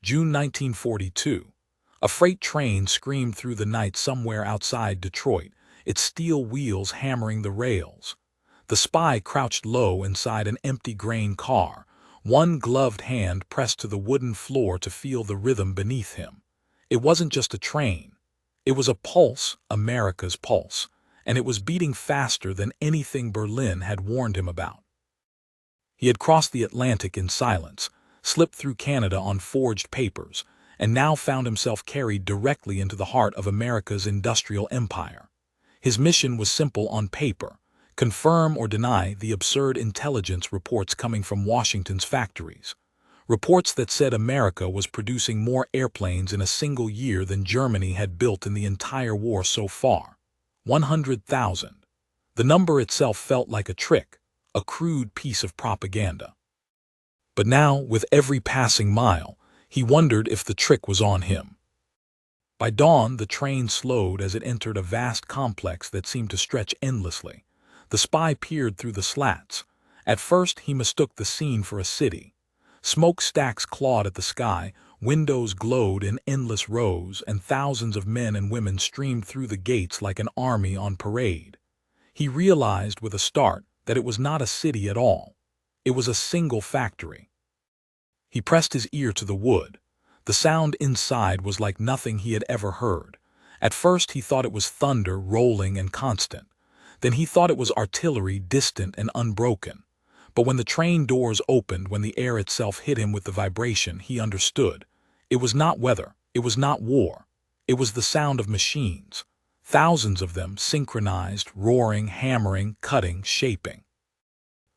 June 1942. A freight train screamed through the night somewhere outside Detroit, its steel wheels hammering the rails. The spy crouched low inside an empty grain car, one gloved hand pressed to the wooden floor to feel the rhythm beneath him. It wasn't just a train. It was a pulse, America's pulse, and it was beating faster than anything Berlin had warned him about. He had crossed the Atlantic in silence, slipped through Canada on forged papers, and now found himself carried directly into the heart of America's industrial empire. His mission was simple on paper: confirm or deny the absurd intelligence reports coming from Washington's factories. Reports that said America was producing more airplanes in a single year than Germany had built in the entire war so far. 100,000. The number itself felt like a trick, a crude piece of propaganda. But now, with every passing mile, he wondered if the trick was on him. By dawn, the train slowed as it entered a vast complex that seemed to stretch endlessly. The spy peered through the slats. At first, he mistook the scene for a city. Smokestacks clawed at the sky, windows glowed in endless rows, and thousands of men and women streamed through the gates like an army on parade. He realized with a start that it was not a city at all. It was a single factory. He pressed his ear to the wood. The sound inside was like nothing he had ever heard. At first he thought it was thunder rolling and constant. Then he thought it was artillery distant and unbroken. But when the train doors opened, when the air itself hit him with the vibration, he understood. It was not weather. It was not war. It was the sound of machines. Thousands of them, synchronized, roaring, hammering, cutting, shaping.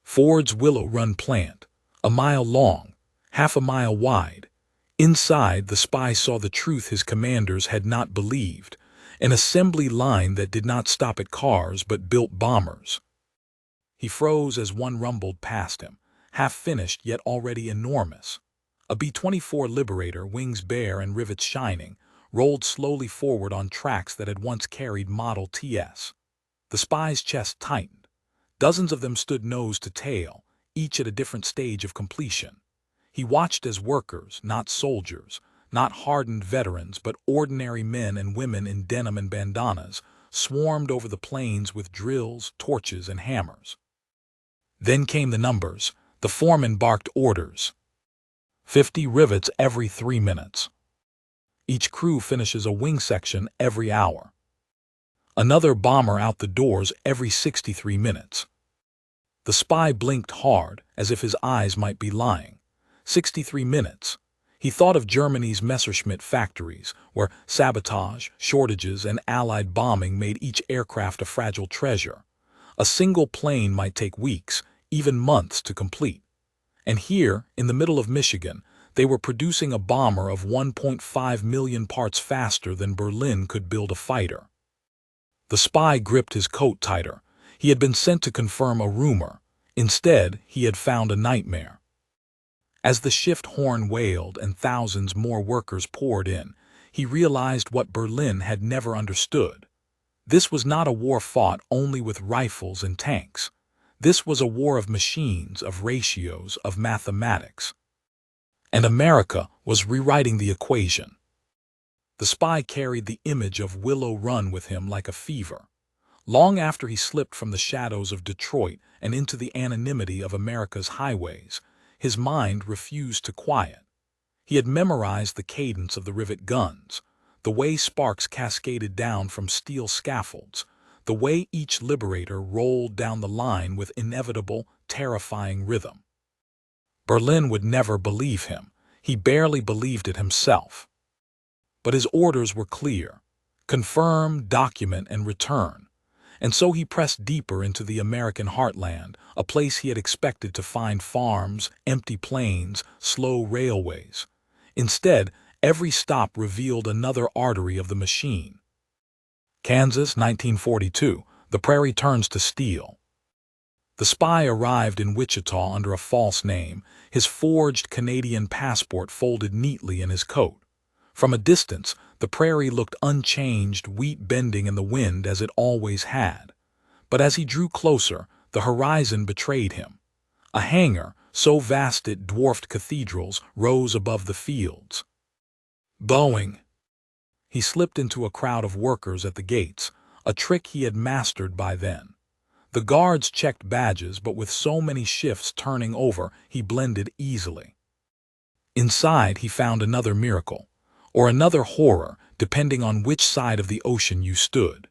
Ford's Willow Run plant, a mile long, half a mile wide. Inside, the spy saw the truth his commanders had not believed: an assembly line that did not stop at cars but built bombers. He froze as one rumbled past him, half-finished yet already enormous. A B-24 Liberator, wings bare and rivets shining, rolled slowly forward on tracks that had once carried Model TS. The spy's chest tightened. Dozens of them stood nose to tail, each at a different stage of completion. He watched as workers, not soldiers, not hardened veterans, but ordinary men and women in denim and bandanas, swarmed over the plains with drills, torches, and hammers. Then came the numbers. The foreman barked orders. 50 rivets every 3 minutes. Each crew finishes a wing section every hour. Another bomber out the doors every 63 minutes. The spy blinked hard, as if his eyes might be lying. 63 minutes. He thought of Germany's Messerschmitt factories, where sabotage, shortages, and Allied bombing made each aircraft a fragile treasure. A single plane might take weeks, even months to complete. And here, in the middle of Michigan, they were producing a bomber of 1.5 million parts faster than Berlin could build a fighter. The spy gripped his coat tighter. He had been sent to confirm a rumor. Instead, he had found a nightmare. As the shift horn wailed and thousands more workers poured in, he realized what Berlin had never understood. This was not a war fought only with rifles and tanks. This was a war of machines, of ratios, of mathematics. And America was rewriting the equation. The spy carried the image of Willow Run with him like a fever. Long after he slipped from the shadows of Detroit and into the anonymity of America's highways, his mind refused to quiet. He had memorized the cadence of the rivet guns, the way sparks cascaded down from steel scaffolds, the way each Liberator rolled down the line with inevitable, terrifying rhythm. Berlin would never believe him. He barely believed it himself. But his orders were clear: confirm, document, and return. And so he pressed deeper into the American heartland, a place he had expected to find farms, empty plains, slow railways. Instead, every stop revealed another artery of the machine. Kansas, 1942. The prairie turns to steel. The spy arrived in Wichita under a false name, his forged Canadian passport folded neatly in his coat. From a distance, the prairie looked unchanged, wheat bending in the wind as it always had. But as he drew closer, the horizon betrayed him. A hangar, so vast it dwarfed cathedrals, rose above the fields. Boeing. He slipped into a crowd of workers at the gates, a trick he had mastered by then. The guards checked badges, but with so many shifts turning over, he blended easily. Inside, he found another miracle, or another horror, depending on which side of the ocean you stood.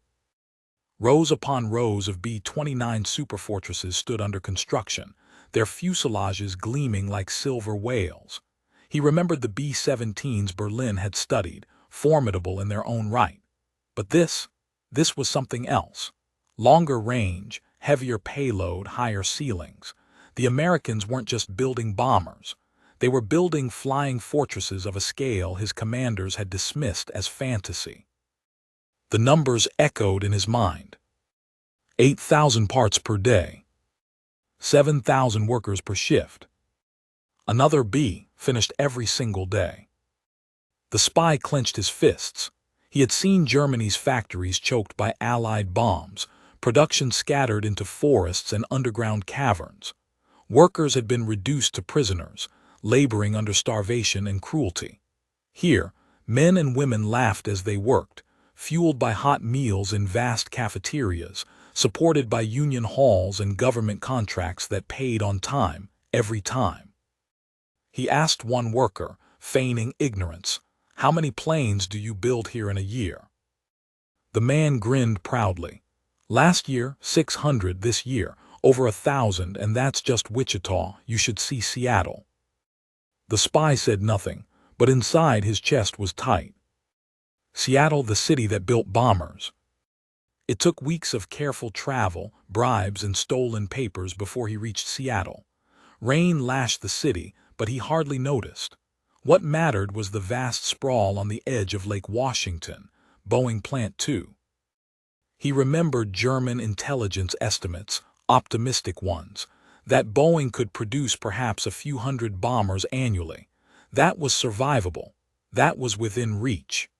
Rows upon rows of B-29 superfortresses stood under construction, their fuselages gleaming like silver whales. He remembered the B-17s Berlin had studied, formidable in their own right. But this was something else. Longer range, heavier payload, higher ceilings. The Americans weren't just building bombers. They were building flying fortresses of a scale his commanders had dismissed as fantasy. The numbers echoed in his mind. 8,000 parts per day. 7,000 workers per shift. Another B finished every single day. The spy clenched his fists. He had seen Germany's factories choked by Allied bombs, production scattered into forests and underground caverns. Workers had been reduced to prisoners, laboring under starvation and cruelty. Here, men and women laughed as they worked, fueled by hot meals in vast cafeterias, supported by union halls and government contracts that paid on time, every time. He asked one worker, feigning ignorance, "How many planes do you build here in a year?" The man grinned proudly. "Last year, 600, this year, over 1,000, and that's just Wichita. You should see Seattle." The spy said nothing, but inside his chest was tight. Seattle, the city that built bombers. It took weeks of careful travel, bribes, and stolen papers before he reached Seattle. Rain lashed the city, but he hardly noticed. What mattered was the vast sprawl on the edge of Lake Washington, Boeing Plant 2. He remembered German intelligence estimates, optimistic ones, that Boeing could produce perhaps a few hundred bombers annually. That was survivable. That was within reach.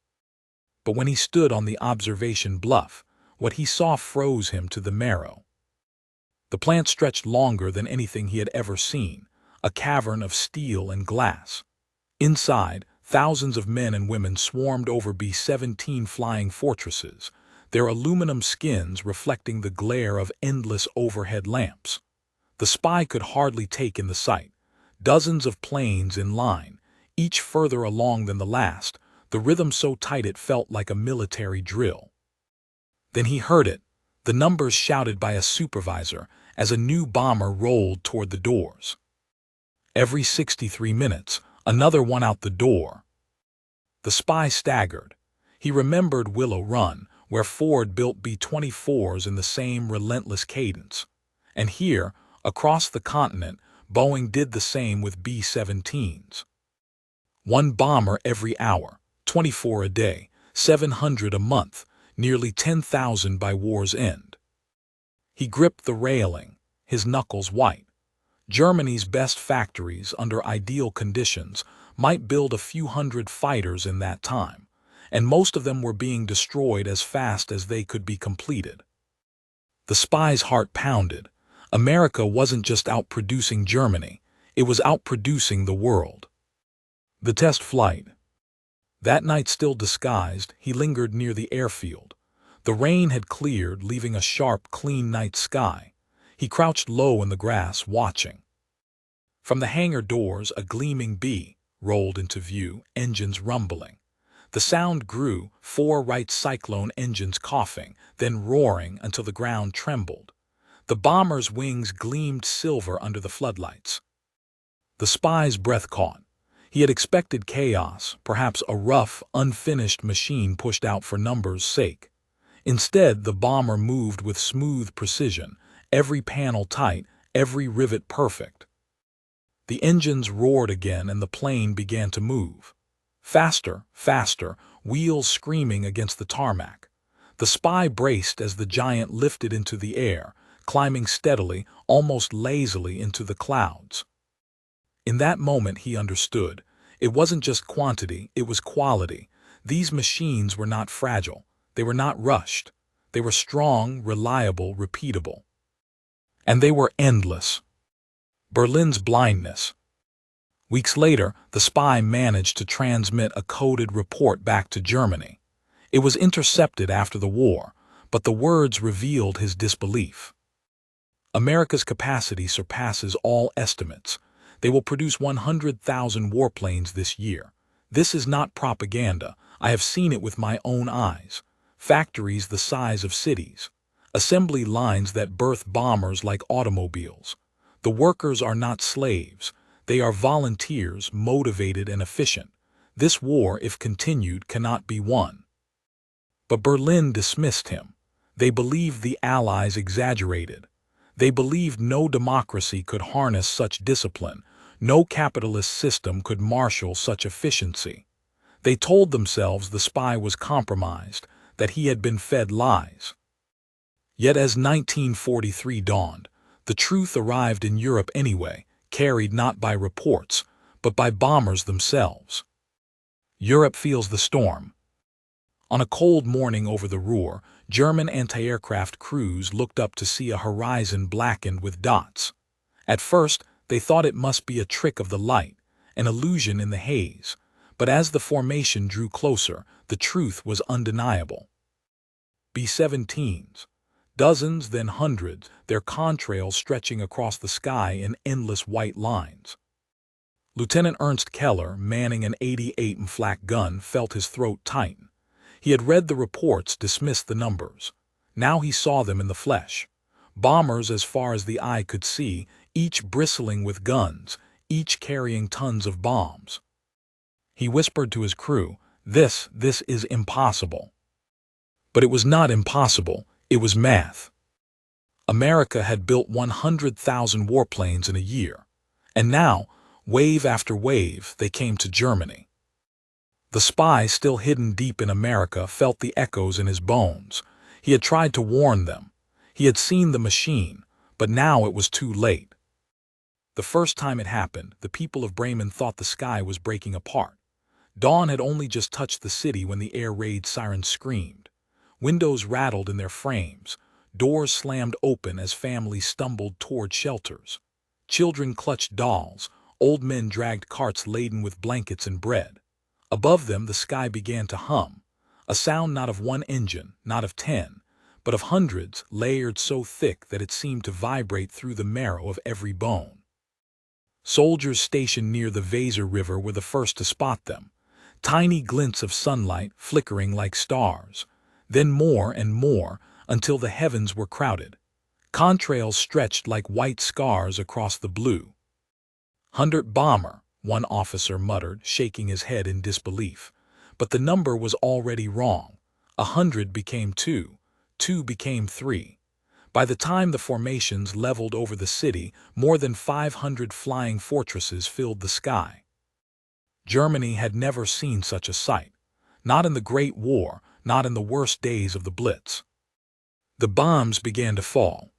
But when he stood on the observation bluff, what he saw froze him to the marrow. The plant stretched longer than anything he had ever seen, a cavern of steel and glass. Inside, thousands of men and women swarmed over B-17 flying fortresses, their aluminum skins reflecting the glare of endless overhead lamps. The spy could hardly take in the sight. Dozens of planes in line, each further along than the last, the rhythm so tight it felt like a military drill. Then he heard it, the numbers shouted by a supervisor as a new bomber rolled toward the doors. Every 63 minutes, another one out the door. The spy staggered. He remembered Willow Run, where Ford built B-24s in the same relentless cadence. And here, across the continent, Boeing did the same with B-17s. One bomber every hour, 24 a day, 700 a month, nearly 10,000 by war's end. He gripped the railing, his knuckles white. Germany's best factories, under ideal conditions, might build a few hundred fighters in that time, and most of them were being destroyed as fast as they could be completed. The spy's heart pounded. America wasn't just outproducing Germany, it was outproducing the world. The test flight. That night still disguised, he lingered near the airfield. The rain had cleared, leaving a sharp, clean night sky. He crouched low in the grass, watching. From the hangar doors, a gleaming B rolled into view, engines rumbling. The sound grew, 4 Wright Cyclone engines coughing, then roaring until the ground trembled. The bomber's wings gleamed silver under the floodlights. The spy's breath caught. He had expected chaos, perhaps a rough, unfinished machine pushed out for numbers' sake. Instead, the bomber moved with smooth precision, every panel tight, every rivet perfect. The engines roared again and the plane began to move. Faster, faster, wheels screaming against the tarmac. The spy braced as the giant lifted into the air, climbing steadily, almost lazily into the clouds. In that moment he understood. It wasn't just quantity, it was quality. These machines were not fragile. They were not rushed. They were strong, reliable, repeatable. And they were endless. Berlin's blindness. Weeks later, the spy managed to transmit a coded report back to Germany. It was intercepted after the war, but the words revealed his disbelief. America's capacity surpasses all estimates. They will produce 100,000 warplanes this year. This is not propaganda. I have seen it with my own eyes. Factories the size of cities. Assembly lines that birth bombers like automobiles. The workers are not slaves. They are volunteers, motivated and efficient. This war, if continued, cannot be won. But Berlin dismissed him. They believed the Allies exaggerated. They believed no democracy could harness such discipline. No capitalist system could marshal such efficiency. They told themselves the spy was compromised, that he had been fed lies. Yet as 1943 dawned, the truth arrived in Europe anyway, carried not by reports, but by bombers themselves. Europe feels the storm. On a cold morning over the Ruhr, German anti-aircraft crews looked up to see a horizon blackened with dots. At first, they thought it must be a trick of the light, an illusion in the haze. But as the formation drew closer, the truth was undeniable. B-17s. Dozens, then hundreds, their contrails stretching across the sky in endless white lines. Lieutenant Ernst Keller, manning an 88 flak gun, felt his throat tighten. He had read the reports, dismissed the numbers. Now he saw them in the flesh. Bombers as far as the eye could see, each bristling with guns, each carrying tons of bombs. He whispered to his crew, This is impossible." But it was not impossible, it was math. America had built 100,000 warplanes in a year, and now, wave after wave, they came to Germany. The spy, still hidden deep in America, felt the echoes in his bones. He had tried to warn them. He had seen the machine, but now it was too late. The first time it happened, the people of Bremen thought the sky was breaking apart. Dawn had only just touched the city when the air raid sirens screamed. Windows rattled in their frames. Doors slammed open as families stumbled toward shelters. Children clutched dolls. Old men dragged carts laden with blankets and bread. Above them, the sky began to hum, a sound not of one engine, not of 10, but of hundreds, layered so thick that it seemed to vibrate through the marrow of every bone. Soldiers stationed near the Weser River were the first to spot them, tiny glints of sunlight flickering like stars, then more and more until the heavens were crowded. Contrails stretched like white scars across the blue. "100 bomber," one officer muttered, shaking his head in disbelief. But the number was already wrong. 100 became 2, 2 became 3. By the time the formations leveled over the city, more than 500 flying fortresses filled the sky. Germany had never seen such a sight. Not in the Great War, not in the worst days of the Blitz. The bombs began to fall.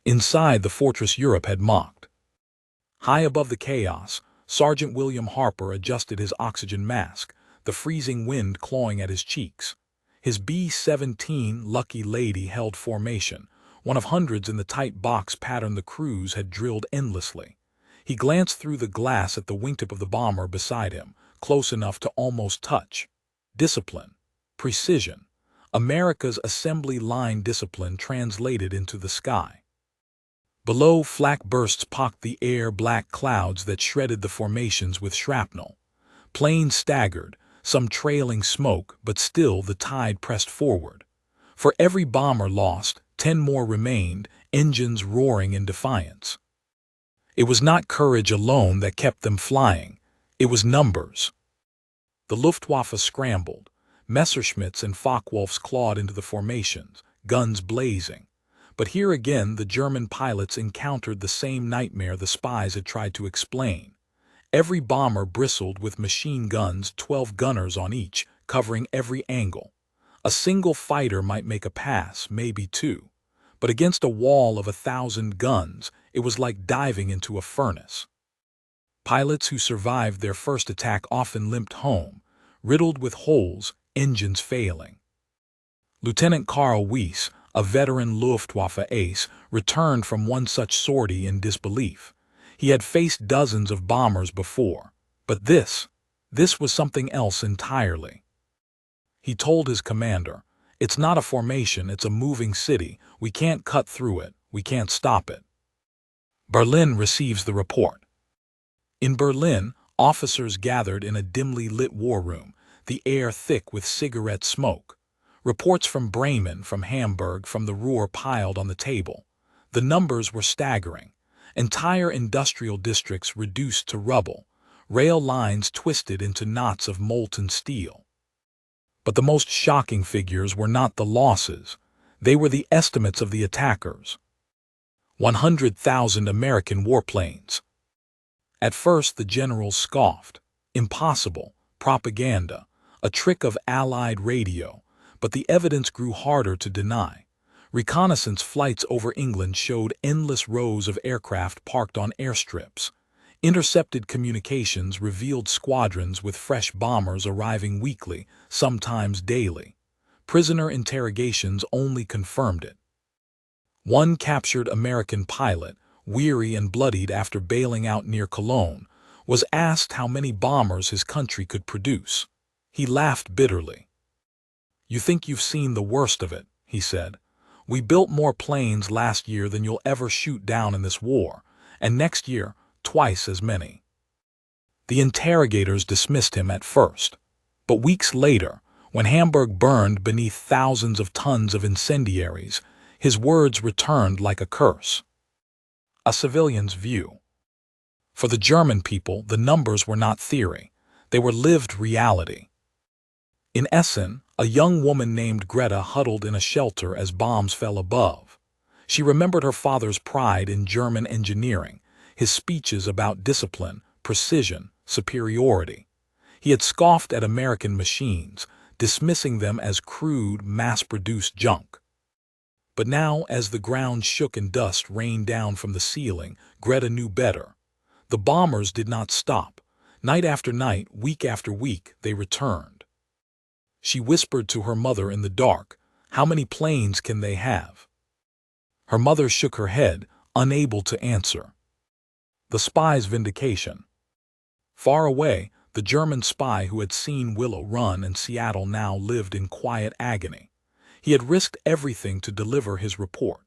Inside the fortress Europe had mocked. High above the chaos, Sergeant William Harper adjusted his oxygen mask, the freezing wind clawing at his cheeks. His B-17 Lucky Lady held formation, one of hundreds in the tight box pattern the crews had drilled endlessly. He glanced through the glass at the wingtip of the bomber beside him, close enough to almost touch. Discipline. Precision. America's assembly line discipline translated into the sky. Below, flak bursts pocked the air, black clouds that shredded the formations with shrapnel. Planes staggered, some trailing smoke, but still the tide pressed forward. For every bomber lost, 10 more remained, engines roaring in defiance. It was not courage alone that kept them flying. It was numbers. The Luftwaffe scrambled. Messerschmitts and Focke-Wulfs clawed into the formations, guns blazing. But here again the German pilots encountered the same nightmare the spies had tried to explain. Every bomber bristled with machine guns, 12 gunners on each, covering every angle. A single fighter might make a pass, maybe 2. But against a wall of 1,000 guns, it was like diving into a furnace. Pilots who survived their first attack often limped home, riddled with holes, engines failing. Lieutenant Karl Weiss, a veteran Luftwaffe ace, returned from one such sortie in disbelief. He had faced dozens of bombers before, but this was something else entirely. He told his commander, "It's not a formation, it's a moving city. We can't cut through it. We can't stop it." Berlin receives the report. In Berlin, officers gathered in a dimly lit war room, the air thick with cigarette smoke. Reports from Bremen, from Hamburg, from the Ruhr piled on the table. The numbers were staggering. Entire industrial districts reduced to rubble, rail lines twisted into knots of molten steel. But the most shocking figures were not the losses. They were the estimates of the attackers. 100,000 American warplanes. At first the generals scoffed. Impossible, propaganda, a trick of Allied radio, but the evidence grew harder to deny. Reconnaissance flights over England showed endless rows of aircraft parked on airstrips. Intercepted communications revealed squadrons with fresh bombers arriving weekly, sometimes daily. Prisoner interrogations only confirmed it. One captured American pilot, weary and bloodied after bailing out near Cologne, was asked how many bombers his country could produce. He laughed bitterly. "You think you've seen the worst of it," he said. "We built more planes last year than you'll ever shoot down in this war, and next year, twice as many." The interrogators dismissed him at first, but weeks later, when Hamburg burned beneath thousands of tons of incendiaries, his words returned like a curse. A civilian's view. For the German people, the numbers were not theory. They were lived reality. In Essen, a young woman named Greta huddled in a shelter as bombs fell above. She remembered her father's pride in German engineering, his speeches about discipline, precision, superiority. He had scoffed at American machines, dismissing them as crude, mass-produced junk. But now, as the ground shook and dust rained down from the ceiling, Greta knew better. The bombers did not stop. Night after night, week after week, they returned. She whispered to her mother in the dark, "How many planes can they have?" Her mother shook her head, unable to answer. The spy's vindication. Far away, the German spy who had seen Willow Run and Seattle now lived in quiet agony. He had risked everything to deliver his report.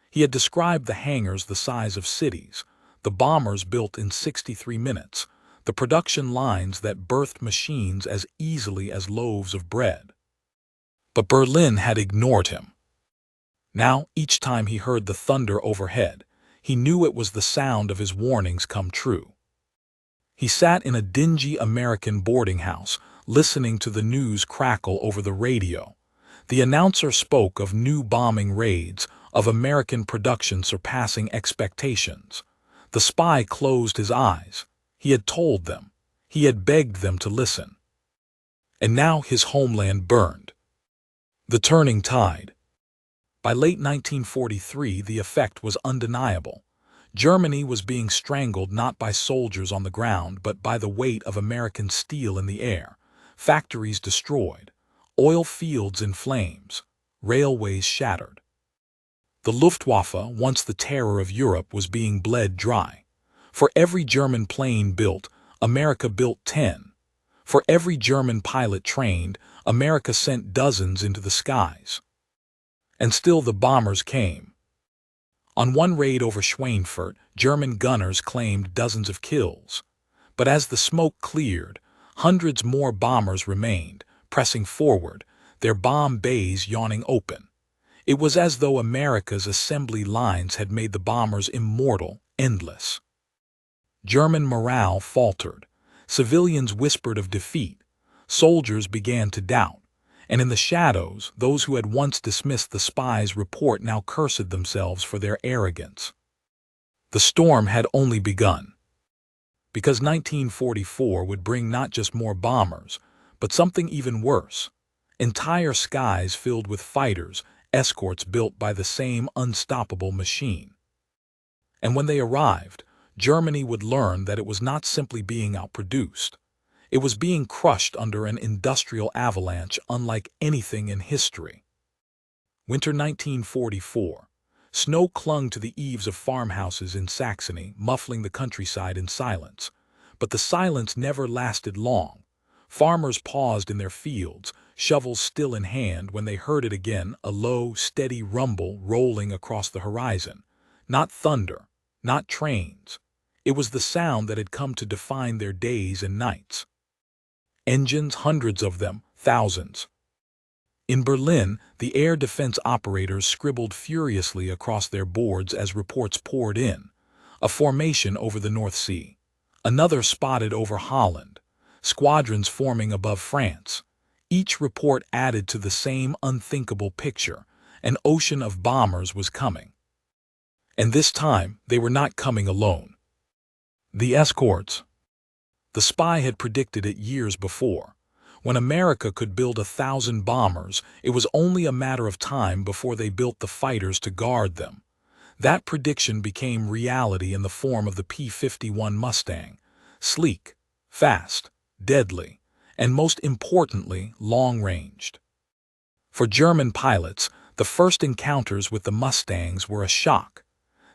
He had described the hangars the size of cities, the bombers built in 63 minutes, the production lines that birthed machines as easily as loaves of bread. But Berlin had ignored him. Now, each time he heard the thunder overhead, he knew it was the sound of his warnings come true. He sat in a dingy American boarding house, listening to the news crackle over the radio. The announcer spoke of new bombing raids, of American production surpassing expectations. The spy closed his eyes. He had told them. He had begged them to listen. And now his homeland burned. The turning tide. By late 1943, the effect was undeniable. Germany was being strangled not by soldiers on the ground, but by the weight of American steel in the air. Factories destroyed. Oil fields in flames. Railways shattered. The Luftwaffe, once the terror of Europe, was being bled dry. For every German plane built, America built 10. For every German pilot trained, America sent dozens into the skies. And still the bombers came. On one raid over Schweinfurt, German gunners claimed dozens of kills. But as the smoke cleared, hundreds more bombers remained, pressing forward, their bomb bays yawning open. It was as though America's assembly lines had made the bombers immortal, endless. German morale faltered. Civilians whispered of defeat. Soldiers began to doubt. And in the shadows, those who had once dismissed the spy's report now cursed themselves for their arrogance. The storm had only begun. Because 1944 would bring not just more bombers, but something even worse. Entire skies filled with fighters, escorts built by the same unstoppable machine. And when they arrived, Germany would learn that it was not simply being outproduced. It was being crushed under an industrial avalanche unlike anything in history. Winter 1944. Snow clung to the eaves of farmhouses in Saxony, muffling the countryside in silence. But the silence never lasted long. Farmers paused in their fields, shovels still in hand, when they heard it again, a low, steady rumble rolling across the horizon. Not thunder, not trains. It was the sound that had come to define their days and nights. Engines, hundreds of them, thousands. In Berlin, the air defense operators scribbled furiously across their boards as reports poured in. A formation over the North Sea. Another spotted over Holland. Squadrons forming above France. Each report added to the same unthinkable picture. An ocean of bombers was coming. And this time, they were not coming alone. The escorts. The Spy had predicted it years before. When America could build 1,000 bombers, it was only a matter of time before they built the fighters to guard them. That prediction became reality in the form of the P-51 Mustang. Sleek, fast, deadly, and most importantly, long-ranged. For German pilots, the first encounters with the Mustangs were a shock.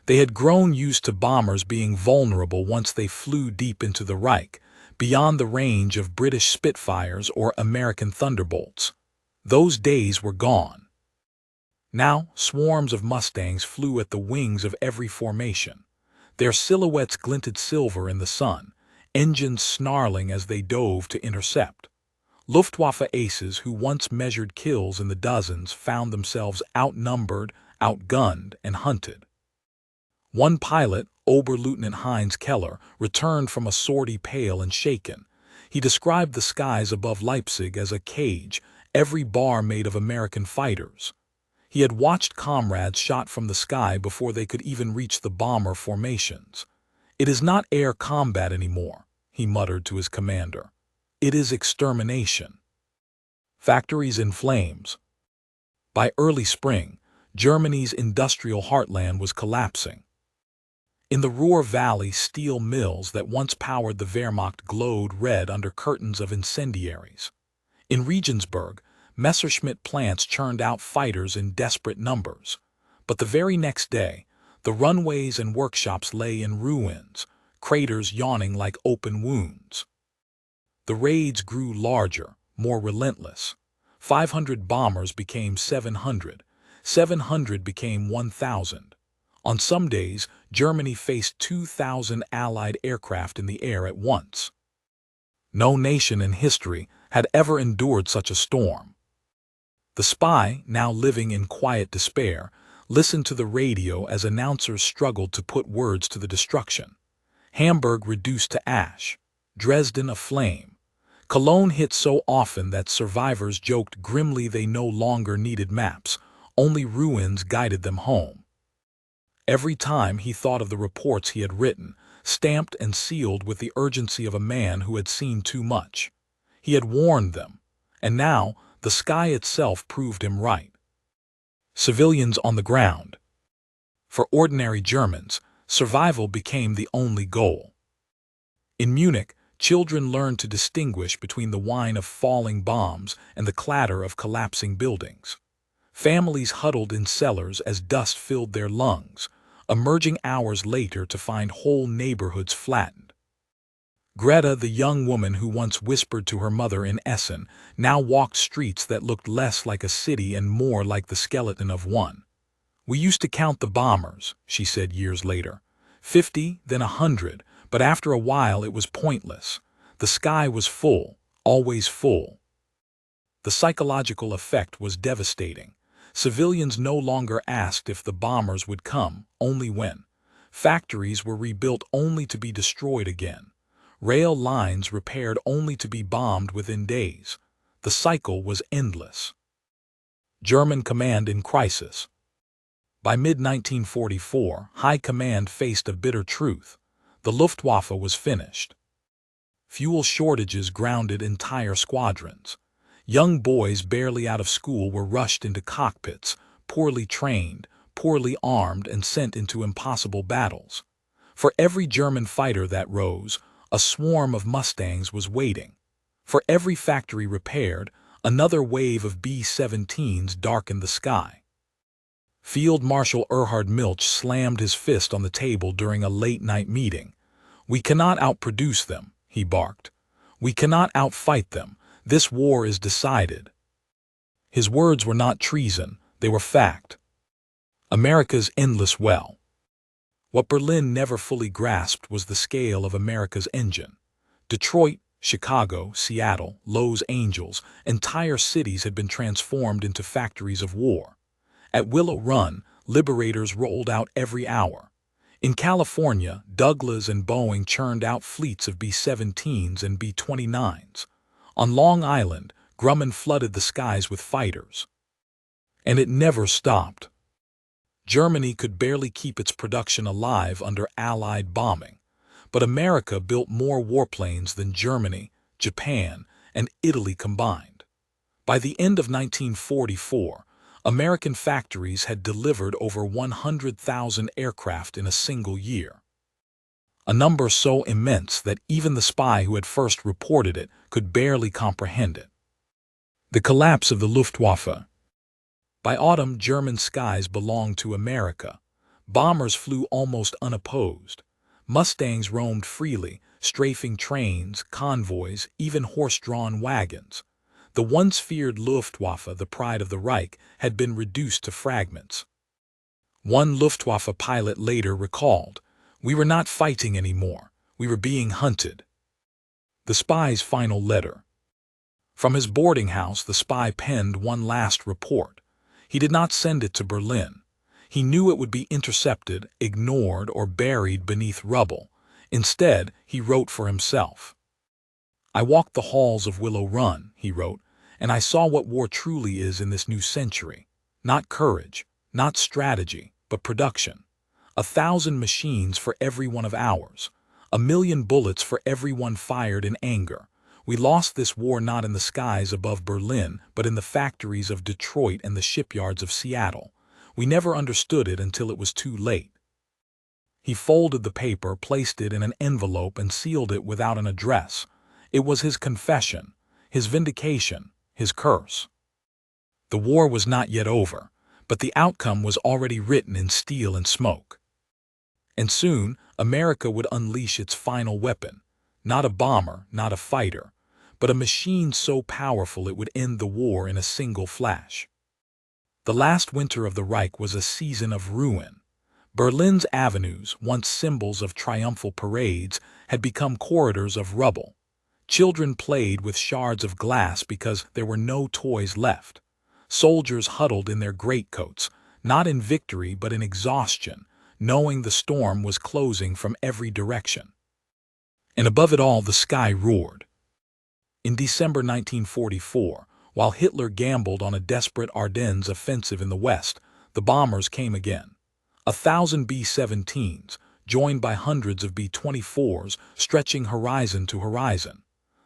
They had grown used to bombers being vulnerable once they flew deep into the Reich, beyond the range of British Spitfires or American Thunderbolts. Those days were gone. Now, swarms of Mustangs flew at the wings of every formation. Their silhouettes glinted silver in the sun, engines snarling as they dove to intercept. Luftwaffe aces who once measured kills in the dozens found themselves outnumbered, outgunned, and hunted. One pilot, Oberleutnant Heinz Keller, returned from a sortie pale and shaken. He described the skies above Leipzig as a cage, every bar made of American fighters. He had watched comrades shot from the sky before they could even reach the bomber formations. "It is not air combat anymore," he muttered to his commander. "It is extermination." Factories in flames. By early spring, Germany's industrial heartland was collapsing. In the Ruhr Valley, steel mills that once powered the Wehrmacht glowed red under curtains of incendiaries. In Regensburg, Messerschmitt plants churned out fighters in desperate numbers. But the very next day, the runways and workshops lay in ruins, craters yawning like open wounds. The raids grew larger, more relentless. 500 bombers became 700. 700 became 1,000. On some days, Germany faced 2,000 Allied aircraft in the air at once. No nation in history had ever endured such a storm. The Spy, now living in quiet despair, listened to the radio as announcers struggled to put words to the destruction. Hamburg reduced to ash, Dresden aflame. Cologne hit so often that survivors joked grimly they no longer needed maps, only ruins guided them home. Every time he thought of the reports he had written, stamped and sealed with the urgency of a man who had seen too much. He had warned them, and now the sky itself proved him right. Civilians on the ground. For ordinary Germans, survival became the only goal. In Munich, children learned to distinguish between the whine of falling bombs and the clatter of collapsing buildings. Families huddled in cellars as dust filled their lungs, emerging hours later to find whole neighborhoods flattened. Greta, the young woman who once whispered to her mother in Essen, now walked streets that looked less like a city and more like the skeleton of one. "We used to count the bombers," she said years later. 50, then 100, but after a while it was pointless. The sky was full, always full. The psychological effect was devastating. Civilians no longer asked if the bombers would come, only when. Factories were rebuilt only to be destroyed again. Rail lines repaired only to be bombed within days. The cycle was endless. German command in crisis. By mid-1944, High Command faced a bitter truth. The Luftwaffe was finished. Fuel shortages grounded entire squadrons. Young boys barely out of school were rushed into cockpits, poorly trained, poorly armed, and sent into impossible battles. For every German fighter that rose, a swarm of Mustangs was waiting. For every factory repaired, another wave of B-17s darkened the sky. Field Marshal Erhard Milch slammed his fist on the table during a late-night meeting. "We cannot outproduce them," he barked. "We cannot outfight them. This war is decided." His words were not treason, they were fact. America's endless well. What Berlin never fully grasped was the scale of America's engine. Detroit, Chicago, Seattle, Los Angeles, entire cities had been transformed into factories of war. At Willow Run, liberators rolled out every hour. In California, Douglas and Boeing churned out fleets of B-17s and B-29s. On Long Island, Grumman flooded the skies with fighters. And it never stopped. Germany could barely keep its production alive under Allied bombing, but America built more warplanes than Germany, Japan, and Italy combined. By the end of 1944, American factories had delivered over 100,000 aircraft in a single year. A number so immense that even the spy who had first reported it could barely comprehend it. The collapse of the Luftwaffe. By autumn, German skies belonged to America. Bombers flew almost unopposed. Mustangs roamed freely, strafing trains, convoys, even horse-drawn wagons. The once feared Luftwaffe, the pride of the Reich, had been reduced to fragments. One Luftwaffe pilot later recalled, "We were not fighting anymore. We were being hunted." The spy's final letter. From his boarding house, the spy penned one last report. He did not send it to Berlin. He knew it would be intercepted, ignored, or buried beneath rubble. Instead, he wrote for himself. "I walked the halls of Willow Run," he wrote, "and I saw what war truly is in this new century. Not courage, not strategy, but production. 1,000 machines for every one of ours. 1,000,000 bullets for every one fired in anger. We lost this war not in the skies above Berlin, but in the factories of Detroit and the shipyards of Seattle. We never understood it until it was too late." He folded the paper, placed it in an envelope, and sealed it without an address. It was his confession, his vindication, his curse. The war was not yet over, but the outcome was already written in steel and smoke. And soon, America would unleash its final weapon. Not a bomber, not a fighter, but a machine so powerful it would end the war in a single flash. The last winter of the Reich was a season of ruin. Berlin's avenues, once symbols of triumphal parades, had become corridors of rubble. Children played with shards of glass because there were no toys left. Soldiers huddled in their greatcoats, not in victory but in exhaustion, knowing the storm was closing from every direction. And above it all, the sky roared. In December 1944, while Hitler gambled on a desperate Ardennes offensive in the west, the bombers came again. 1,000 B-17s, joined by hundreds of B-24s, stretching horizon to horizon.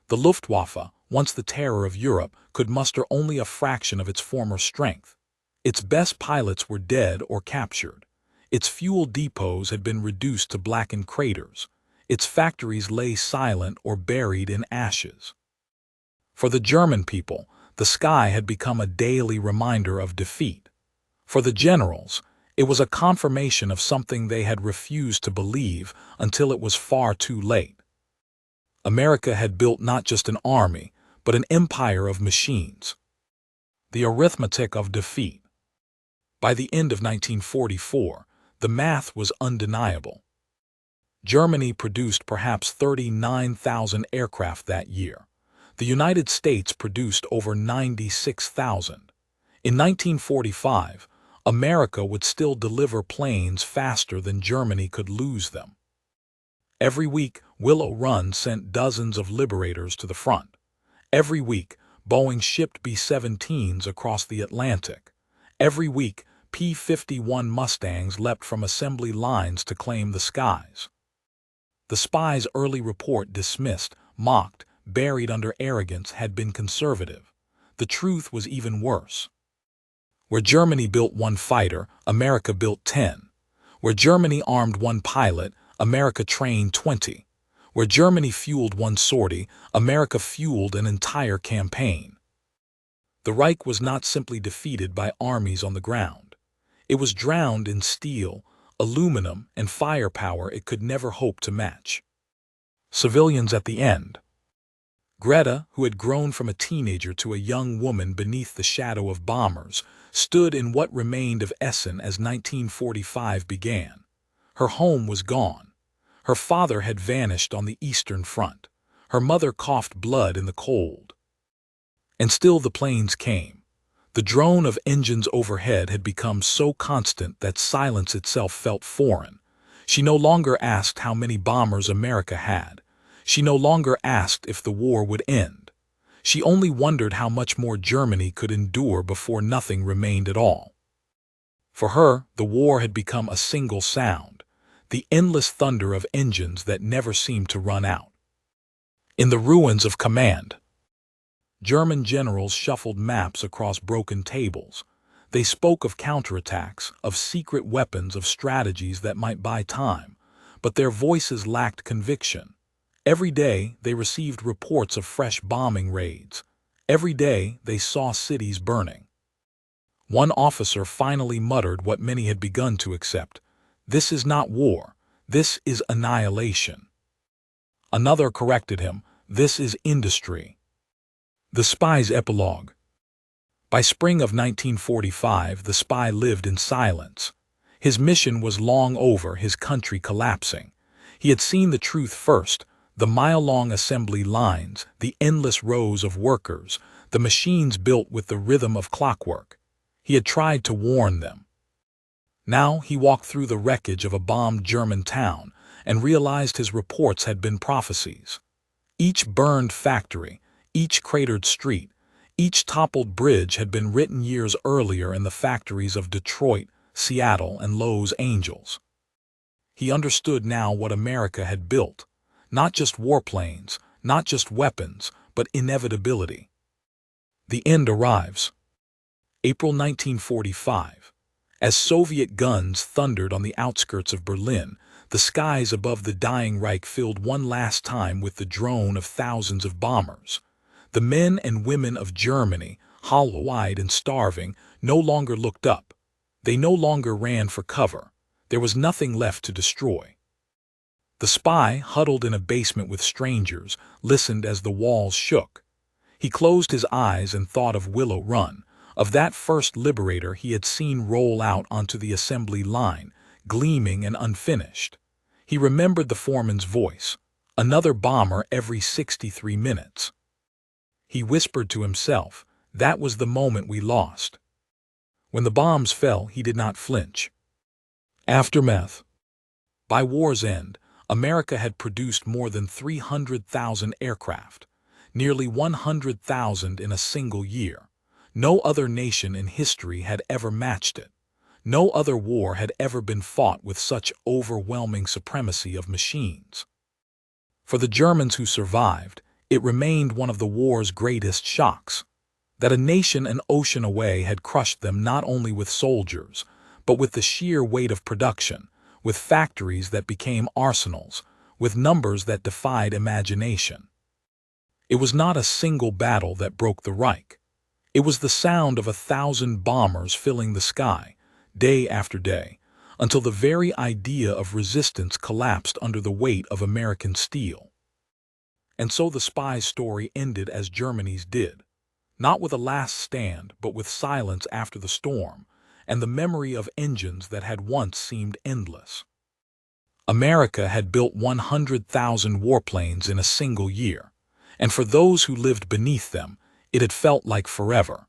The Luftwaffe, once the terror of Europe, could muster only a fraction of its former strength. Its best pilots were dead or captured. Its fuel depots had been reduced to blackened craters. Its factories lay silent or buried in ashes. For the German people, the sky had become a daily reminder of defeat. For the generals, it was a confirmation of something they had refused to believe until it was far too late. America had built not just an army, but an empire of machines. The arithmetic of defeat. By the end of 1944, the math was undeniable. Germany produced perhaps 39,000 aircraft that year. The United States produced over 96,000. In 1945, America would still deliver planes faster than Germany could lose them. Every week, Willow Run sent dozens of liberators to the front. Every week, Boeing shipped B-17s across the Atlantic. Every week, P-51 Mustangs leapt from assembly lines to claim the skies. The spy's early report, dismissed, mocked, buried under arrogance, had been conservative. The truth was even worse. Where Germany built one fighter, America built 10. Where Germany armed one pilot, America trained 20. Where Germany fueled one sortie, America fueled an entire campaign. The Reich was not simply defeated by armies on the ground. It was drowned in steel, aluminum, and firepower it could never hope to match. Civilians at the end. Greta, who had grown from a teenager to a young woman beneath the shadow of bombers, stood in what remained of Essen as 1945 began. Her home was gone. Her father had vanished on the Eastern Front. Her mother coughed blood in the cold. And still the planes came. The drone of engines overhead had become so constant that silence itself felt foreign. She no longer asked how many bombers America had. She no longer asked if the war would end. She only wondered how much more Germany could endure before nothing remained at all. For her, the war had become a single sound, the endless thunder of engines that never seemed to run out. In the ruins of command, German generals shuffled maps across broken tables. They spoke of counterattacks, of secret weapons, of strategies that might buy time, but their voices lacked conviction. Every day they received reports of fresh bombing raids. Every day they saw cities burning. One officer finally muttered what many had begun to accept: "This is not war, this is annihilation." Another corrected him: "This is industry." The Spies epilogue. By spring of 1945, the spy lived in silence. His mission was long over, his country collapsing. He had seen the truth first: the mile-long assembly lines, the endless rows of workers, the machines built with the rhythm of clockwork. He had tried to warn them. Now he walked through the wreckage of a bombed German town and realized his reports had been prophecies. Each burned factory, each cratered street, each toppled bridge had been written years earlier in the factories of Detroit, Seattle, and Los Angeles. He understood now what America had built: not just warplanes, not just weapons, but inevitability. The end arrives. April 1945. As Soviet guns thundered on the outskirts of Berlin, the skies above the dying Reich filled one last time with the drone of thousands of bombers. The men and women of Germany, hollow-eyed and starving, no longer looked up. They no longer ran for cover. There was nothing left to destroy. The spy, huddled in a basement with strangers, listened as the walls shook. He closed his eyes and thought of Willow Run, of that first liberator he had seen roll out onto the assembly line, gleaming and unfinished. He remembered the foreman's voice: "Another bomber every 63 minutes." He whispered to himself, "That was the moment we lost." When the bombs fell, he did not flinch. Aftermath. By war's end, America had produced more than 300,000 aircraft, nearly 100,000 in a single year. No other nation in history had ever matched it. No other war had ever been fought with such overwhelming supremacy of machines. For the Germans who survived, it remained one of the war's greatest shocks, that a nation an ocean away had crushed them not only with soldiers, but with the sheer weight of production, with factories that became arsenals, with numbers that defied imagination. It was not a single battle that broke the Reich. It was the sound of 1,000 bombers filling the sky, day after day, until the very idea of resistance collapsed under the weight of American steel. And so the spy's story ended as Germany's did, not with a last stand, but with silence after the storm, and the memory of engines that had once seemed endless. America had built 100,000 warplanes in a single year, and for those who lived beneath them, it had felt like forever.